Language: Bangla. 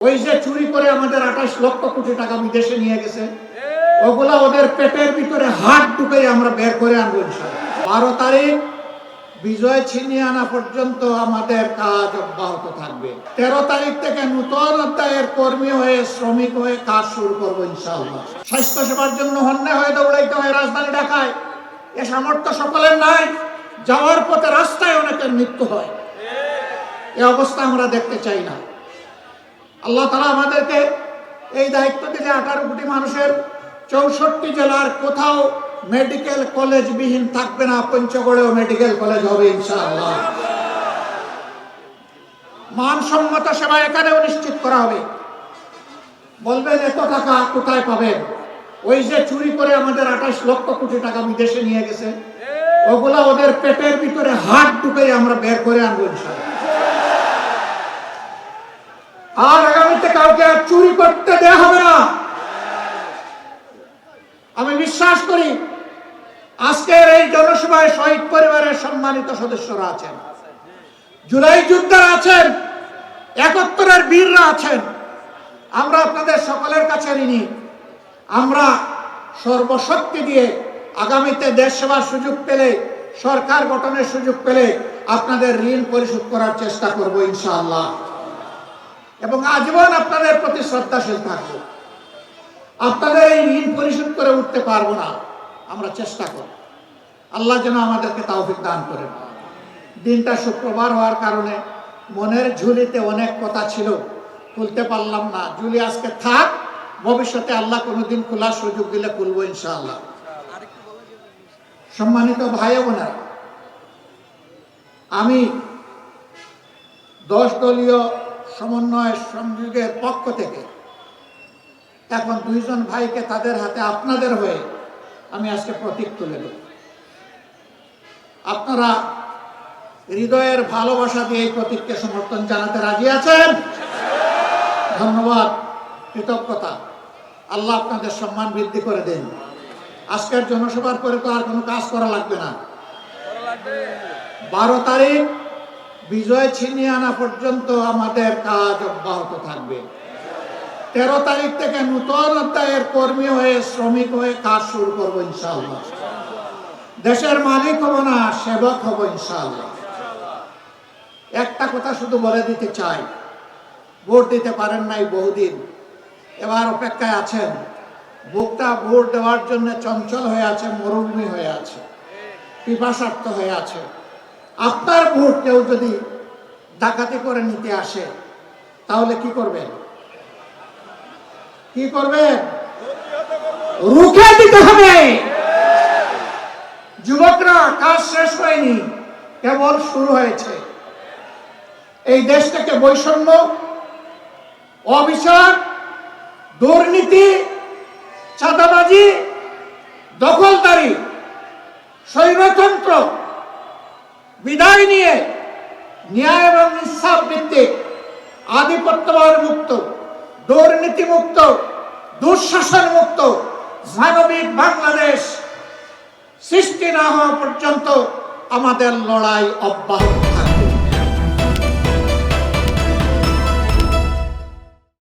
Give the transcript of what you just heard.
ওই যে চুরি করে আমাদের 28 লক্ষ কোটি টাকা বিদেশে নিয়ে গেছে, ওগুলা ওদের পেটের ভিতরে হাত ঢুকে আমরা বের করে আনবো ইনশাআল্লাহ। 12 তারিখ বিজয় ছিনিয়ে আনা পর্যন্ত আমাদের কাজ অব্যাহত থাকবে। 13 তারিখ থেকে নতুন অধ্যায়ের কর্মী হয়ে, শ্রমিক হয়ে কাজ শুরু করবো ইনশাআল্লাহ। স্বাস্থ্য সেবার জন্য হন্যে হয়ে দৌড়াইতে হয় রাজধানী ঢাকায়, এ সামর্থ্য সকলের নাই। যাওয়ার পথে রাস্তায় অনেকের মৃত্যু হয়, এই অবস্থা আমরা দেখতে চাই না। আল্লাহ তাআলা আমাদেরকে এই দায়িত্ব দিলে 18 কোটি মানুষের 64 জেলার কোথাও মেডিকেল কলেজ বিহীন থাকবে না। পঞ্চগড়েও মেডিকেল কলেজ হবে ইনশাআল্লাহ। মানসম্মত সেবা এখানেও নিশ্চিত করা হবে। বলবেন এত টাকা কোথায় পাবেন? ওই যে চুরি করে আমাদের 28 লক্ষ কোটি টাকা বিদেশে নিয়ে গেছে, ওগুলা ওদের পেটের ভিতরে হাত ঢুকে আমরা বের করে আনবো ইনশাআল্লাহ। আর আগামীতে কাউকে চুরি করতে দেয়া হবে না। আমি বিশ্বাস করি আজকের এই জনসভায় শহীদ পরিবারের সম্মানিত সদস্যরা আছেন, জুলাই যোদ্ধারা আছেন, 71-এর বীররা আছেন। আমরা আপনাদের সকলের কাছে ঋণী। আমরা সর্বশক্তি দিয়ে আগামীতে দেশ সেবার সুযোগ পেলে, সরকার গঠনের সুযোগ পেলে আপনাদের ঋণ পরিশোধ করার চেষ্টা করব ইনশাআল্লাহ, এবং আজীবন আপনাদের প্রতি শ্রদ্ধাশীল থাকবো। আপনাদের এই ঋণ পরিশোধ করে উঠতে পারবো না, আমরা চেষ্টা করব। আল্লাহ যেন আমাদেরকে তৌফিক দান করেন। দিনটা শুক্রবার হওয়ার কারণে মনের ঝুলিতে অনেক কথা ছিল, খুলতে পারলাম না। ঝুলি আজকে থাক, ভবিষ্যতে আল্লাহ কোনোদিন খোলার সুযোগ দিলে খুলবো ইনশাআল্লাহ। সম্মানিত ভাই বোনেরা, আমি 10 দলীয় সমন্বয় সংযোগের পক্ষ থেকে এখন 2 জন ভাইকে তাদের হাতে আপনাদের হয়ে আমি আজকে প্রতীক তুলে দেব। আপনারা হৃদয়ের ভালোবাসা দিয়ে এই প্রতীককে সমর্থন জানাতে রাজি আছেন? ধন্যবাদ, কৃতজ্ঞতা। আল্লাহ আপনাদের সম্মান বৃদ্ধি করে দেন। আজকের জনসভার পরে তো আর কোনো কাজ করা লাগবে না। 12 তারিখ বিজয় ছিনিয়ে আনা পর্যন্ত আমাদের কাজ অব্যাহত থাকবে। 13 তারিখ থেকে নতুন অধ্যায়ের কর্মী হয়ে, শ্রমিক হয়ে কাজ শুরু করবো ইনশাআল্লাহ। দেশের মালিক হব না, সেবক হব ইনশাআল্লাহ। একটা কথা শুধু বলে দিতে চাই, ভোট দিতে পারেন নাই বহুদিন, এবার অপেক্ষায় আছেন। বুকটা ভোট দেওয়ার জন্য চঞ্চল হয়ে আছে, মরুভূমি হয়ে আছে, পিপাসার্ত হয়ে আছে। আপনার ভোট কেউ যদি ডাকাতি করে নিতে আসে, তাহলে কি করবেন? কি করবেন? রুখে দিতে হবে। যুবকরা, কাজ শেষ হয়নি, কেবল শুরু হয়েছে। এই দেশ থেকে বৈষম্য, অবিচার, দুর্নীতি, চাঁদাবাজি, দখলদারি, স্বৈরতন্ত্র বিদায় নিয়ে ন্যায় এবং ইনসাফ ভিত্তিক, আধিপত্যবাদ মুক্ত, দুর্নীতি মুক্ত, দুঃশাসন মুক্ত মানবিক বাংলাদেশ সৃষ্টি না হওয়া পর্যন্ত আমাদের লড়াই অব্যাহত।